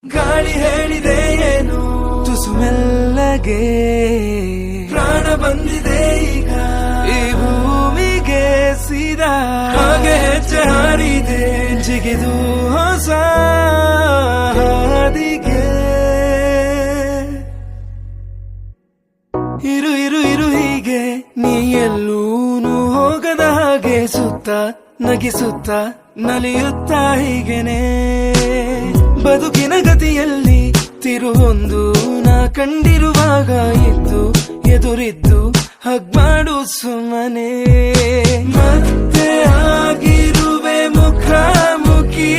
ಗಾಳಿ ಹೇಳಿದೆ ಏನು ತುಸು ಮೆಲ್ಲಗೆ ಪ್ರಾಣ ಬಂದಿದೆ ಈಗ ಈ ಭೂಮಿಗೆ ಸೀದಾ ಹಾಗೆ ಹೆಜ್ಜೆ ಹಾರಿದೆ ಜಿಗಿದು ಹೊಸ ಹಾದಿಗೆ ಇರು ಇರು ಇರು ಹೀಗೆ ನೀ ಎಲ್ಲೂನು ಹೋಗದ ಹಾಗೆ ಸುತ್ತ ನಗಿಸುತ್ತ ನಲಿಯುತ್ತ ಹೀಗೆನೆ ಬದುಕಿನ ಗತಿಯಲ್ಲಿ ತಿರುವೊಂದು ನಾ ಕಂಡಿರುವಾಗ ಇದ್ದು ಎದುರಿದ್ದು ಹಗ್ಮಾಡು ಸುಮ್ಮನೆ ಮತ್ತೆ ಆಗಿರುವೆ ಮುಖಾಮುಖಿ